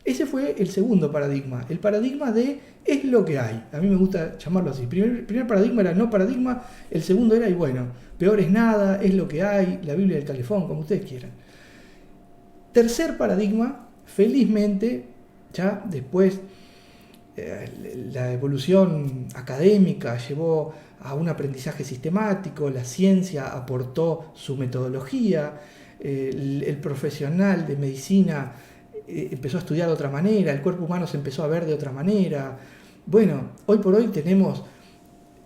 Ese fue el segundo paradigma, el paradigma de es lo que hay. A mí me gusta llamarlo así. Primer paradigma era no paradigma, el segundo era, y bueno, peor es nada, es lo que hay, la Biblia del calefón, como ustedes quieran. Tercer paradigma, felizmente, ya después la evolución académica llevó a un aprendizaje sistemático, la ciencia aportó su metodología, el profesional de medicina empezó a estudiar de otra manera, el cuerpo humano se empezó a ver de otra manera. Bueno, hoy por hoy tenemos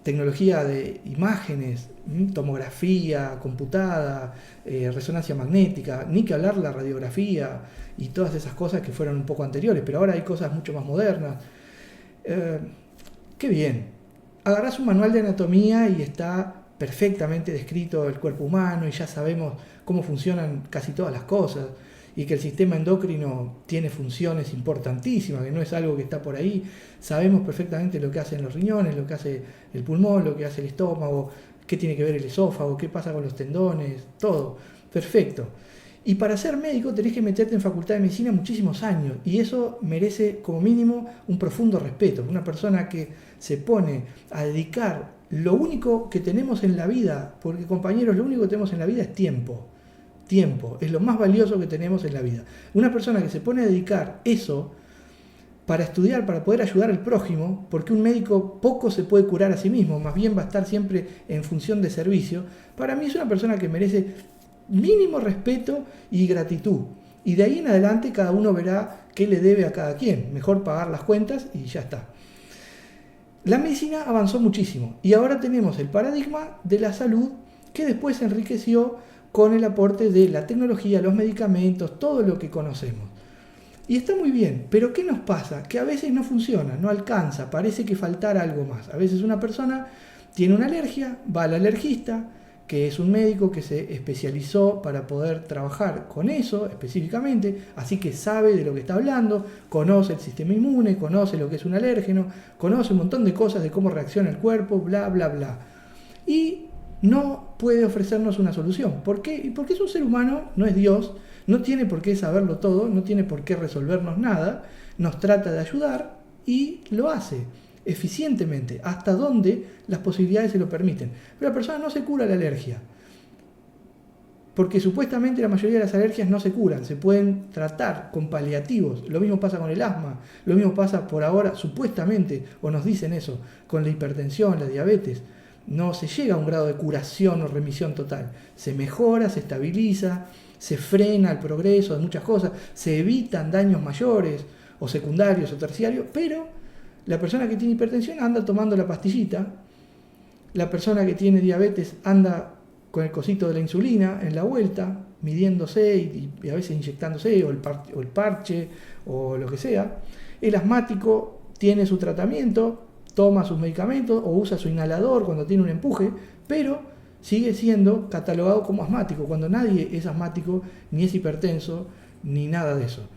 tecnología de imágenes, tomografía computada, resonancia magnética, ni que hablar la radiografía y todas esas cosas que fueron un poco anteriores, pero ahora hay cosas mucho más modernas. Qué bien, agarrás un manual de anatomía y está perfectamente descrito el cuerpo humano y ya sabemos cómo funcionan casi todas las cosas y que el sistema endocrino tiene funciones importantísimas, que no es algo que está por ahí. Sabemos perfectamente lo que hacen los riñones, lo que hace el pulmón, lo que hace el estómago, qué tiene que ver el esófago, qué pasa con los tendones, todo. Perfecto. Y para ser médico tenés que meterte en facultad de medicina muchísimos años y eso merece como mínimo un profundo respeto. Una persona que se pone a dedicar lo único que tenemos en la vida, porque compañeros, lo único que tenemos en la vida es tiempo. Tiempo es lo más valioso que tenemos en la vida. Una persona que se pone a dedicar eso para estudiar, para poder ayudar al prójimo, porque un médico poco se puede curar a sí mismo, más bien va a estar siempre en función de servicio, para mí es una persona que merece mínimo respeto y gratitud. Y de ahí en adelante cada uno verá qué le debe a cada quien. Mejor pagar las cuentas y ya está. La medicina avanzó muchísimo y ahora tenemos el paradigma de la salud que después se enriqueció con el aporte de la tecnología, los medicamentos, todo lo que conocemos. Y está muy bien, pero ¿qué nos pasa? Que a veces no funciona, no alcanza, parece que faltara algo más. A veces una persona tiene una alergia, va al alergista, que es un médico que se especializó para poder trabajar con eso específicamente, así que sabe de lo que está hablando, conoce el sistema inmune, conoce lo que es un alérgeno, conoce un montón de cosas de cómo reacciona el cuerpo, bla, bla, bla. Y no puede ofrecernos una solución. ¿Por qué? Porque es un ser humano, no es Dios, no tiene por qué saberlo todo, no tiene por qué resolvernos nada, nos trata de ayudar y lo hace eficientemente, hasta donde las posibilidades se lo permiten. Pero la persona no se cura la alergia, porque supuestamente la mayoría de las alergias no se curan, se pueden tratar con paliativos. Lo mismo pasa con el asma, lo mismo pasa por ahora, supuestamente, o nos dicen eso, con la hipertensión, la diabetes. No se llega a un grado de curación o remisión total. Se mejora, se estabiliza, se frena el progreso de muchas cosas, se evitan daños mayores o secundarios o terciarios, pero la persona que tiene hipertensión anda tomando la pastillita, la persona que tiene diabetes anda con el cosito de la insulina en la vuelta, midiéndose y a veces inyectándose, o el parche, o lo que sea. El asmático tiene su tratamiento, toma sus medicamentos o usa su inhalador cuando tiene un empuje, pero sigue siendo catalogado como asmático, cuando nadie es asmático, ni es hipertenso, ni nada de eso.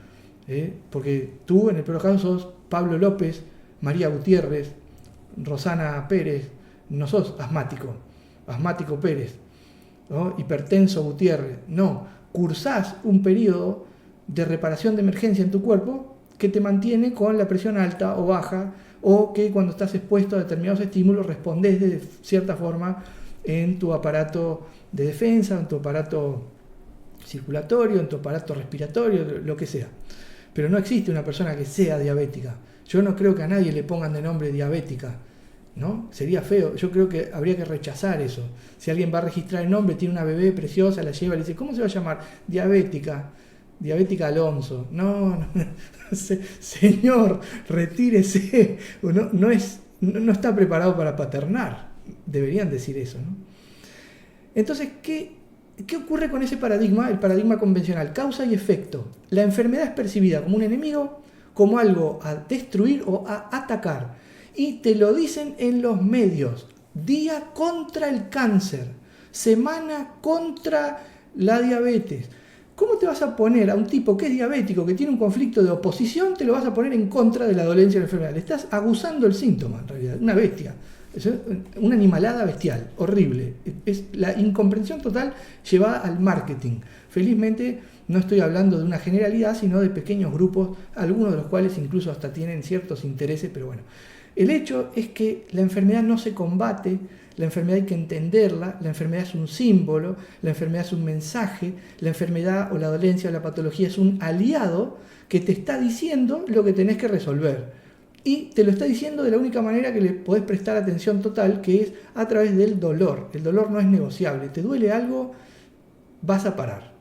Porque tú, en el peor caso, sos Pablo López, María Gutiérrez, Rosana Pérez, no sos asmático Pérez, ¿no? Hipertenso Gutiérrez. No, cursás un periodo de reparación de emergencia en tu cuerpo que te mantiene con la presión alta o baja, o que cuando estás expuesto a determinados estímulos respondés de cierta forma en tu aparato de defensa, en tu aparato circulatorio, en tu aparato respiratorio, lo que sea. Pero no existe una persona que sea diabética. Yo no creo que a nadie le pongan de nombre diabética, ¿no? Sería feo. Yo creo que habría que rechazar eso. Si alguien va a registrar el nombre, tiene una bebé preciosa, la lleva y le dice, ¿cómo se va a llamar? Diabética Alonso. No, señor, retírese. No está preparado para paternar. Deberían decir eso, ¿no? Entonces, ¿qué ocurre con ese paradigma? El paradigma convencional, causa y efecto. La enfermedad es percibida como un enemigo, como algo a destruir o a atacar. Y te lo dicen en los medios. Día contra el cáncer. Semana contra la diabetes. ¿Cómo te vas a poner a un tipo que es diabético, que tiene un conflicto de oposición, te lo vas a poner en contra de la dolencia de la enfermedad? Le estás aguzando el síntoma, en realidad. Una bestia. Es una animalada bestial, horrible. Es la incomprensión total llevada al marketing. Felizmente no estoy hablando de una generalidad, sino de pequeños grupos, algunos de los cuales incluso hasta tienen ciertos intereses, pero bueno. El hecho es que la enfermedad no se combate, la enfermedad hay que entenderla, la enfermedad es un símbolo, la enfermedad es un mensaje, la enfermedad o la dolencia o la patología es un aliado que te está diciendo lo que tenés que resolver. Y te lo está diciendo de la única manera que le podés prestar atención total, que es a través del dolor. El dolor no es negociable. Te duele algo, vas a parar.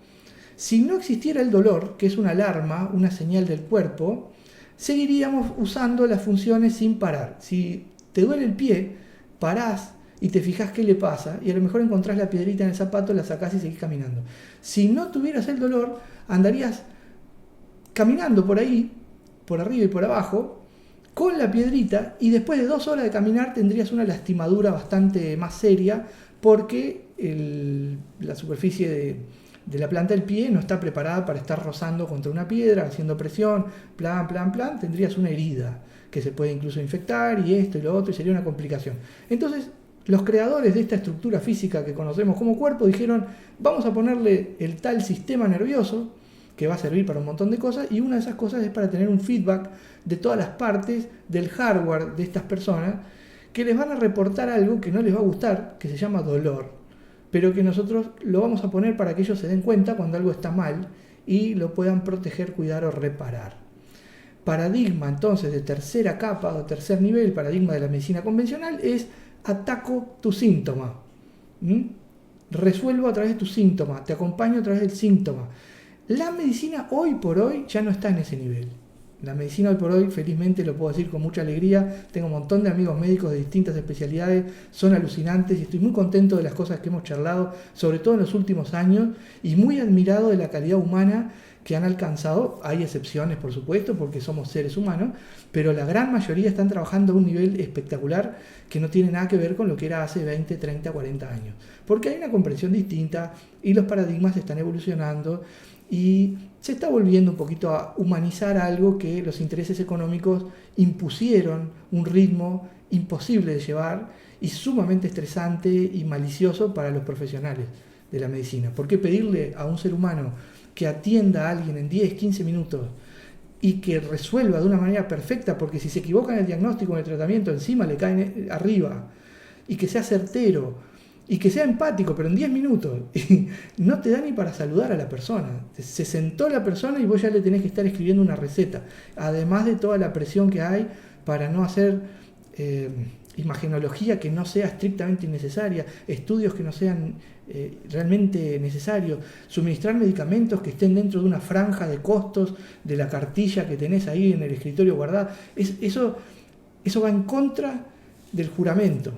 Si no existiera el dolor, que es una alarma, una señal del cuerpo, seguiríamos usando las funciones sin parar. Si te duele el pie, parás y te fijás qué le pasa, y a lo mejor encontrás la piedrita en el zapato, la sacás y seguís caminando. Si no tuvieras el dolor, andarías caminando por ahí, por arriba y por abajo, con la piedrita, y después de 2 horas de caminar tendrías una lastimadura bastante más seria, porque la superficie de la planta del pie no está preparada para estar rozando contra una piedra, haciendo presión, plan, tendrías una herida que se puede incluso infectar, y esto y lo otro, y sería una complicación. Entonces, los creadores de esta estructura física que conocemos como cuerpo dijeron, vamos a ponerle el tal sistema nervioso, que va a servir para un montón de cosas, y una de esas cosas es para tener un feedback de todas las partes del hardware de estas personas, que les van a reportar algo que no les va a gustar, que se llama dolor, pero que nosotros lo vamos a poner para que ellos se den cuenta cuando algo está mal y lo puedan proteger, cuidar o reparar. Paradigma entonces de tercera capa o tercer nivel, paradigma de la medicina convencional, es ataco tu síntoma. Resuelvo a través de tu síntoma, te acompaño a través del síntoma. La medicina hoy por hoy ya no está en ese nivel. La medicina hoy por hoy, felizmente lo puedo decir con mucha alegría, tengo un montón de amigos médicos de distintas especialidades, son alucinantes, y estoy muy contento de las cosas que hemos charlado, sobre todo en los últimos años, y muy admirado de la calidad humana que han alcanzado. Hay excepciones, por supuesto, porque somos seres humanos, pero la gran mayoría están trabajando a un nivel espectacular que no tiene nada que ver con lo que era hace 20, 30, 40 años. Porque hay una comprensión distinta y los paradigmas están evolucionando, y se está volviendo un poquito a humanizar algo que los intereses económicos impusieron un ritmo imposible de llevar y sumamente estresante y malicioso para los profesionales de la medicina. ¿Por qué pedirle a un ser humano que atienda a alguien en 10, 15 minutos y que resuelva de una manera perfecta? Porque si se equivoca en el diagnóstico o en el tratamiento, encima le caen arriba, y que sea certero y que sea empático, pero en 10 minutos, y no te da ni para saludar a la persona. Se sentó la persona y vos ya le tenés que estar escribiendo una receta, además de toda la presión que hay para no hacer imagenología que no sea estrictamente innecesaria, estudios que no sean realmente necesarios, suministrar medicamentos que estén dentro de una franja de costos de la cartilla que tenés ahí en el escritorio guardada. Eso va en contra del juramento.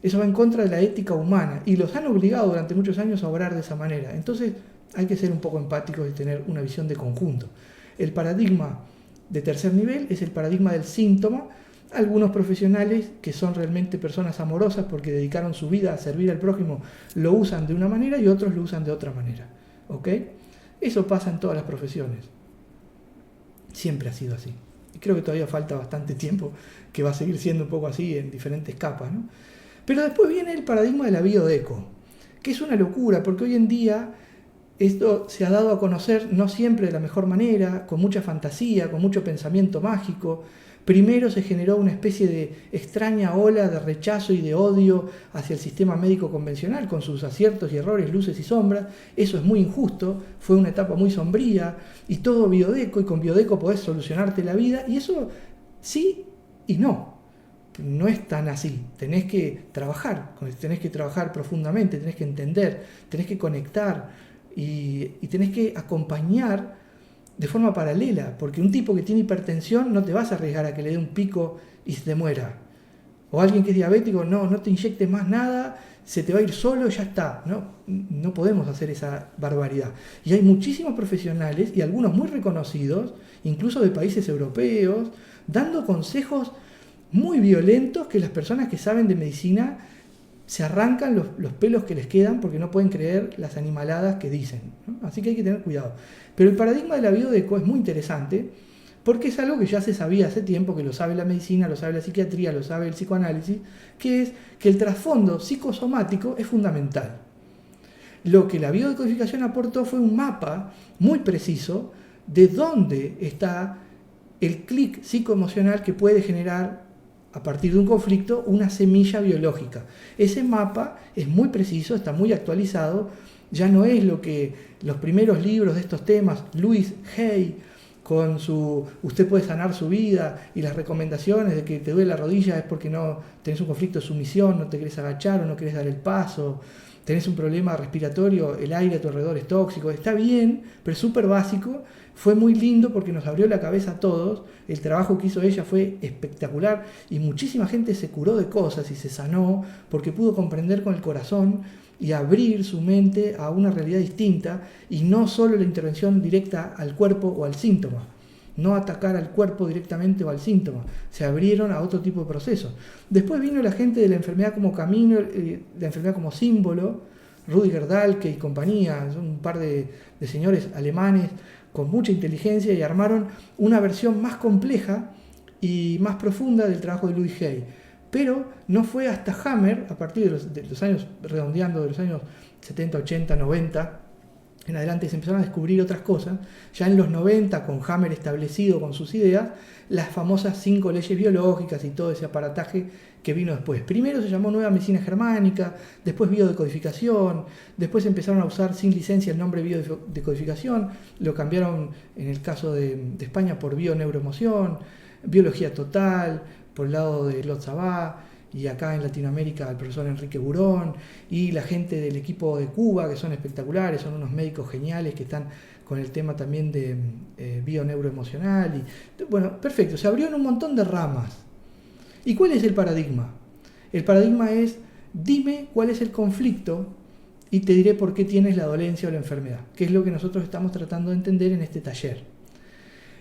Eso va en contra de la ética humana, y los han obligado durante muchos años a obrar de esa manera. Entonces hay que ser un poco empáticos y tener una visión de conjunto. El paradigma de tercer nivel es el paradigma del síntoma. Algunos profesionales que son realmente personas amorosas porque dedicaron su vida a servir al prójimo lo usan de una manera y otros lo usan de otra manera. ¿Ok? Eso pasa en todas las profesiones. Siempre ha sido así. Y creo que todavía falta bastante tiempo que va a seguir siendo un poco así en diferentes capas, ¿no? Pero después viene el paradigma de la biodeco, que es una locura, porque hoy en día esto se ha dado a conocer no siempre de la mejor manera, con mucha fantasía, con mucho pensamiento mágico. Primero se generó una especie de extraña ola de rechazo y de odio hacia el sistema médico convencional, con sus aciertos y errores, luces y sombras. Eso es muy injusto, fue una etapa muy sombría, y todo biodeco, y con biodeco podés solucionarte la vida, y eso sí y no. No es tan así, tenés que trabajar profundamente, tenés que entender, tenés que conectar y tenés que acompañar de forma paralela, porque un tipo que tiene hipertensión no te vas a arriesgar a que le dé un pico y se te muera. O alguien que es diabético, no te inyectes más nada, se te va a ir solo, ya está. No podemos hacer esa barbaridad. Y hay muchísimos profesionales, y algunos muy reconocidos, incluso de países europeos, dando consejos muy violentos que las personas que saben de medicina se arrancan los pelos que les quedan porque no pueden creer las animaladas que dicen, ¿no? Así que hay que tener cuidado. Pero el paradigma de la biodeco es muy interesante porque es algo que ya se sabía hace tiempo, que lo sabe la medicina, lo sabe la psiquiatría, lo sabe el psicoanálisis, que es que el trasfondo psicosomático es fundamental. Lo que la biodecodificación aportó fue un mapa muy preciso de dónde está el clic psicoemocional que puede generar, a partir de un conflicto, una semilla biológica. Ese mapa es muy preciso, está muy actualizado, ya no es lo que los primeros libros de estos temas, Louise Hay, con su usted puede sanar su vida y las recomendaciones de que te duele la rodilla es porque no tenés un conflicto de sumisión, no te querés agachar o no querés dar el paso, tenés un problema respiratorio, el aire a tu alrededor es tóxico, está bien, pero es súper básico. Fue muy lindo porque nos abrió la cabeza a todos, el trabajo que hizo ella fue espectacular y muchísima gente se curó de cosas y se sanó porque pudo comprender con el corazón y abrir su mente a una realidad distinta y no solo la intervención directa al cuerpo o al síntoma, no atacar al cuerpo directamente o al síntoma, se abrieron a otro tipo de procesos. Después vino la gente de la enfermedad como camino, la enfermedad como símbolo, Rüdiger Dahlke y compañía, son un par de señores alemanes con mucha inteligencia y armaron una versión más compleja y más profunda del trabajo de Louise Hay. Pero no fue hasta Hammer, a partir de los años, redondeando, de los años 70, 80, 90, en adelante se empezaron a descubrir otras cosas. Ya en los 90, con Hammer establecido con sus ideas, las famosas 5 leyes biológicas y todo ese aparataje que vino después. Primero se llamó Nueva Medicina Germánica, después Biodecodificación, después empezaron a usar sin licencia el nombre Biodecodificación, lo cambiaron en el caso de España por Bioneuroemoción, Biología Total, por el lado de Lotz-Sabá, y acá en Latinoamérica el profesor Enrique Burón, y la gente del equipo de Cuba, que son espectaculares, son unos médicos geniales que están con el tema también de bioneuroemocional. Y, bueno, perfecto, se abrió en un montón de ramas. ¿Y cuál es el paradigma? El paradigma es, dime cuál es el conflicto y te diré por qué tienes la dolencia o la enfermedad, que es lo que nosotros estamos tratando de entender en este taller.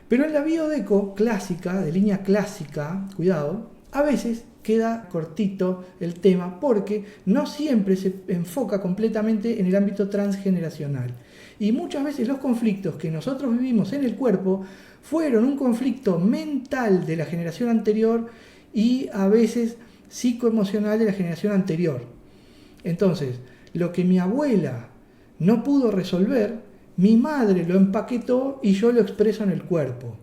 Pero en la biodeco clásica, de línea clásica, cuidado, a veces queda cortito el tema porque no siempre se enfoca completamente en el ámbito transgeneracional. Y muchas veces los conflictos que nosotros vivimos en el cuerpo fueron un conflicto mental de la generación anterior y a veces psicoemocional de la generación anterior. Entonces, lo que mi abuela no pudo resolver, mi madre lo empaquetó y yo lo expreso en el cuerpo.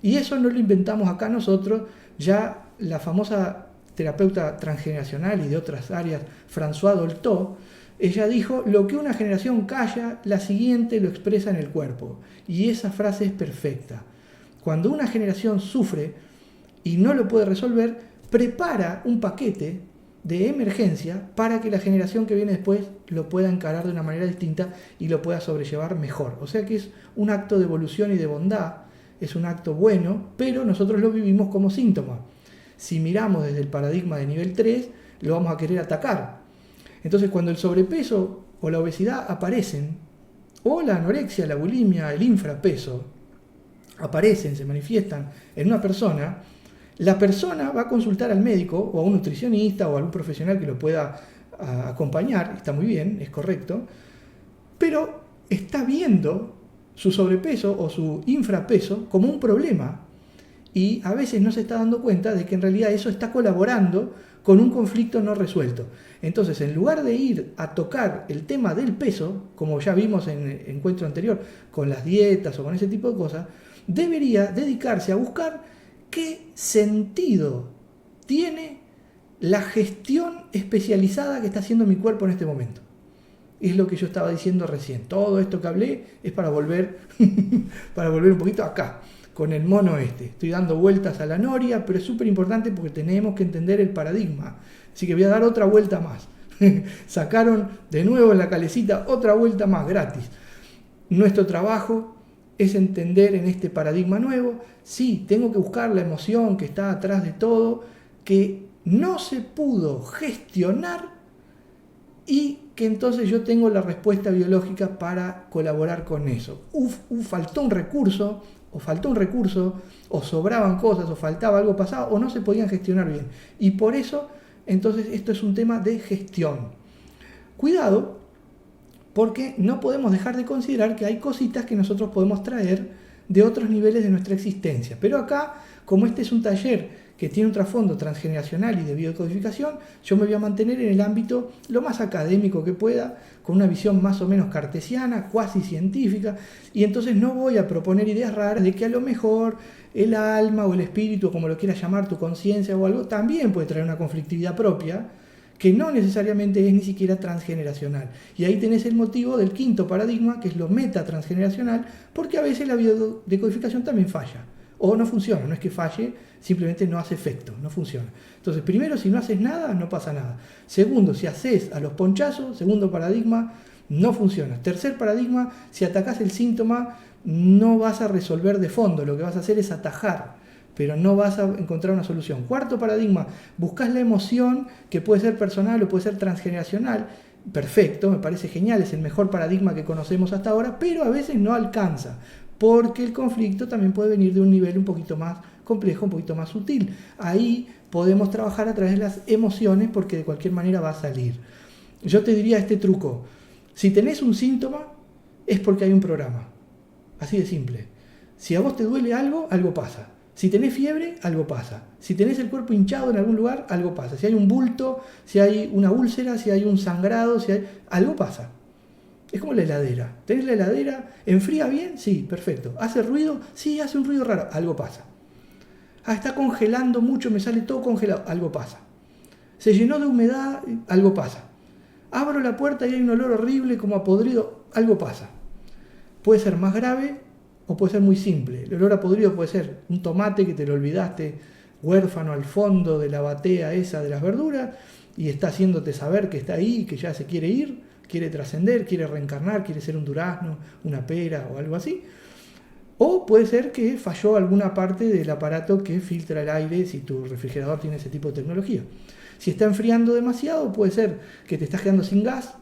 Y eso no lo inventamos acá nosotros, ya la famosa terapeuta transgeneracional y de otras áreas, François Dolto, ella dijo, lo que una generación calla, la siguiente lo expresa en el cuerpo. Y esa frase es perfecta. Cuando una generación sufre y no lo puede resolver, prepara un paquete de emergencia para que la generación que viene después lo pueda encarar de una manera distinta y lo pueda sobrellevar mejor. O sea que es un acto de evolución y de bondad, es un acto bueno, pero nosotros lo vivimos como síntoma. Si miramos desde el paradigma de nivel 3, lo vamos a querer atacar. Entonces cuando el sobrepeso o la obesidad aparecen, o la anorexia, la bulimia, el infrapeso, aparecen, se manifiestan en una persona, la persona va a consultar al médico o a un nutricionista o a algún profesional que lo pueda acompañar, está muy bien, es correcto, pero está viendo su sobrepeso o su infrapeso como un problema y a veces no se está dando cuenta de que en realidad eso está colaborando con un conflicto no resuelto. Entonces, en lugar de ir a tocar el tema del peso, como ya vimos en el encuentro anterior, con las dietas o con ese tipo de cosas, debería dedicarse a buscar qué sentido tiene la gestión especializada que está haciendo mi cuerpo en este momento. Es lo que yo estaba diciendo recién. Todo esto que hablé es para volver, para volver un poquito acá, con el mono este. Estoy dando vueltas a la noria, pero es súper importante porque tenemos que entender el paradigma. Así que voy a dar otra vuelta más. Sacaron de nuevo en la calecita otra vuelta más gratis. Nuestro trabajo es entender en este paradigma nuevo, sí, tengo que buscar la emoción que está atrás de todo, que no se pudo gestionar y que entonces yo tengo la respuesta biológica para colaborar con eso. Faltó un recurso, o sobraban cosas, o faltaba algo pasado, o no se podían gestionar bien. Y por eso, entonces, esto es un tema de gestión. Cuidado, porque no podemos dejar de considerar que hay cositas que nosotros podemos traer de otros niveles de nuestra existencia. Pero acá, como este es un taller que tiene un trasfondo transgeneracional y de biodecodificación, yo me voy a mantener en el ámbito lo más académico que pueda, con una visión más o menos cartesiana, cuasi científica, y entonces no voy a proponer ideas raras de que a lo mejor el alma o el espíritu, como lo quieras llamar, tu conciencia o algo, también puede traer una conflictividad propia, que no necesariamente es ni siquiera transgeneracional. Y ahí tenés el motivo del quinto paradigma, que es lo metatransgeneracional, porque a veces la biodecodificación también falla, o no funciona, no es que falle, simplemente no hace efecto, no funciona. Entonces, primero, si no haces nada, no pasa nada. Segundo, si haces a los ponchazos, segundo paradigma, no funciona. Tercer paradigma, si atacás el síntoma, no vas a resolver de fondo, lo que vas a hacer es atajar, pero no vas a encontrar una solución. Cuarto paradigma, buscas la emoción, que puede ser personal o puede ser transgeneracional. Perfecto, me parece genial, es el mejor paradigma que conocemos hasta ahora, pero a veces no alcanza, porque el conflicto también puede venir de un nivel un poquito más complejo, un poquito más sutil. Ahí podemos trabajar a través de las emociones, porque de cualquier manera va a salir. Yo te diría este truco: si tenés un síntoma, es porque hay un programa. Así de simple. Si a vos te duele algo, algo pasa. Si tenés fiebre, algo pasa. Si tenés el cuerpo hinchado en algún lugar, algo pasa. Si hay un bulto, si hay una úlcera, si hay un sangrado, algo pasa. Es como la heladera. ¿Tenés la heladera? ¿Enfría bien? Sí, perfecto. ¿Hace ruido? Sí, hace un ruido raro. Algo pasa. Ah, está congelando mucho, me sale todo congelado. Algo pasa. Se llenó de humedad, algo pasa. Abro la puerta y hay un olor horrible como a podrido. Algo pasa. Puede ser más grave o puede ser muy simple. El olor a podrido puede ser un tomate que te lo olvidaste huérfano al fondo de la batea esa de las verduras y está haciéndote saber que está ahí, que ya se quiere ir, quiere trascender, quiere reencarnar, quiere ser un durazno, una pera o algo así. O puede ser que falló alguna parte del aparato que filtra el aire si tu refrigerador tiene ese tipo de tecnología. Si está enfriando demasiado, puede ser que te estás quedando sin gas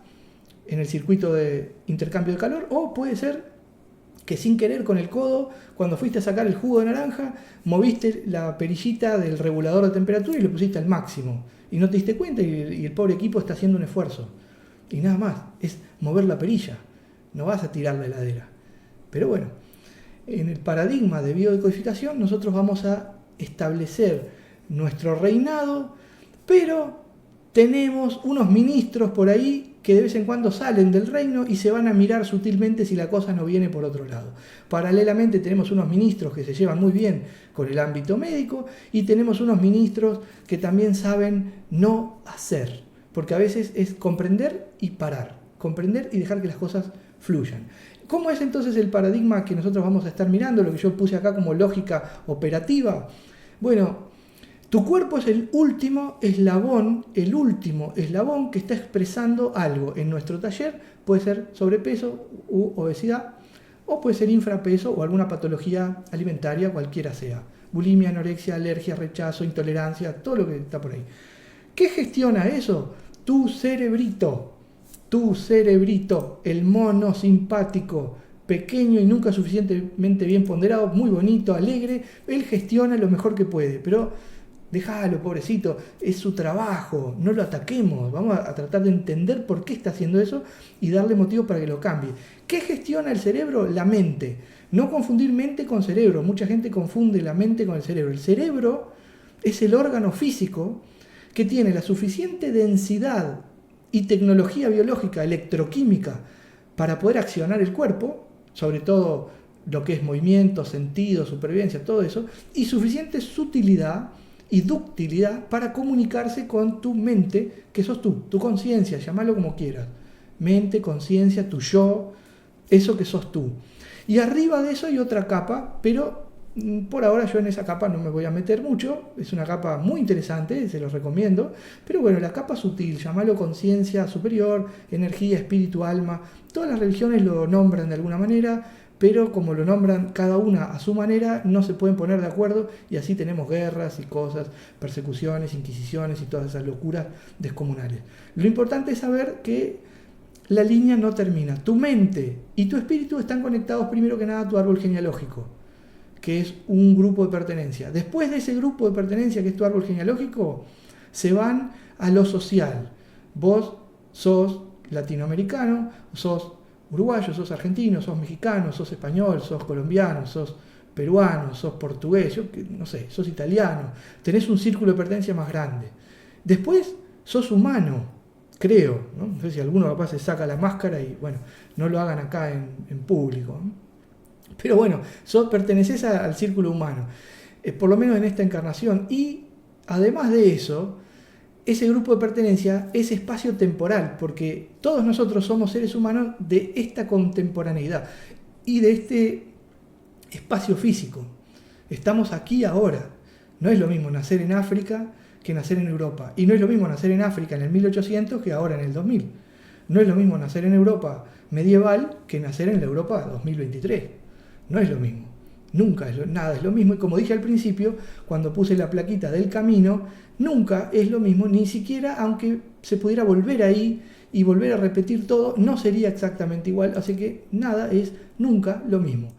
en el circuito de intercambio de calor, o puede ser que sin querer con el codo, cuando fuiste a sacar el jugo de naranja, moviste la perillita del regulador de temperatura y lo pusiste al máximo. Y no te diste cuenta y el pobre equipo está haciendo un esfuerzo. Y nada más, es mover la perilla. No vas a tirar la heladera. Pero bueno, en el paradigma de biodecodificación nosotros vamos a establecer nuestro reinado, pero tenemos unos ministros por ahí que de vez en cuando salen del reino y se van a mirar sutilmente si la cosa no viene por otro lado. Paralelamente tenemos unos ministros que se llevan muy bien con el ámbito médico y tenemos unos ministros que también saben no hacer, porque a veces es comprender y parar, comprender y dejar que las cosas fluyan. ¿Cómo es entonces el paradigma que nosotros vamos a estar mirando, lo que yo puse acá como lógica operativa? Bueno, tu cuerpo es el último eslabón que está expresando algo. En nuestro taller puede ser sobrepeso u obesidad, o puede ser infrapeso o alguna patología alimentaria, cualquiera sea. Bulimia, anorexia, alergia, rechazo, intolerancia, todo lo que está por ahí. ¿Qué gestiona eso? Tu cerebrito, el mono simpático, pequeño y nunca suficientemente bien ponderado, muy bonito, alegre. Él gestiona lo mejor que puede, pero déjalo, pobrecito, es su trabajo, no lo ataquemos, vamos a tratar de entender por qué está haciendo eso y darle motivo para que lo cambie. ¿Qué gestiona el cerebro? La mente. No confundir mente con cerebro, mucha gente confunde la mente con el cerebro. El cerebro es el órgano físico que tiene la suficiente densidad y tecnología biológica, electroquímica, para poder accionar el cuerpo, sobre todo lo que es movimiento, sentido, supervivencia, todo eso, y suficiente sutilidad y ductilidad para comunicarse con tu mente, que sos tú, tu conciencia, llámalo como quieras. Mente, conciencia, tu yo, eso que sos tú. Y arriba de eso hay otra capa, pero por ahora yo en esa capa no me voy a meter mucho. Es una capa muy interesante, se los recomiendo. Pero bueno, la capa sutil, llámalo conciencia superior, energía, espíritu, alma. Todas las religiones lo nombran de alguna manera, pero como lo nombran cada una a su manera, no se pueden poner de acuerdo y así tenemos guerras y cosas, persecuciones, inquisiciones y todas esas locuras descomunales. Lo importante es saber que la línea no termina. Tu mente y tu espíritu están conectados primero que nada a tu árbol genealógico, que es un grupo de pertenencia. Después de ese grupo de pertenencia, que es tu árbol genealógico, se van a lo social. Vos sos latinoamericano, sos uruguayo, sos argentino, sos mexicano, sos español, sos colombiano, sos peruano, sos portugués, no sé, sos italiano, tenés un círculo de pertenencia más grande. Después sos humano, creo, ¿no? No sé si alguno capaz se saca la máscara y bueno, no lo hagan acá en público, ¿no? Pero bueno, perteneces al círculo humano, por lo menos en esta encarnación, y además de eso, ese grupo de pertenencia es espacio temporal, porque todos nosotros somos seres humanos de esta contemporaneidad y de este espacio físico. Estamos aquí ahora. No es lo mismo nacer en África que nacer en Europa. Y no es lo mismo nacer en África en el 1800 que ahora en el 2000. No es lo mismo nacer en Europa medieval que nacer en la Europa 2023. No es lo mismo. Nunca nada es lo mismo. Y como dije al principio, cuando puse la plaquita del camino, nunca es lo mismo, ni siquiera aunque se pudiera volver ahí y volver a repetir todo, no sería exactamente igual. Así que nada es nunca lo mismo.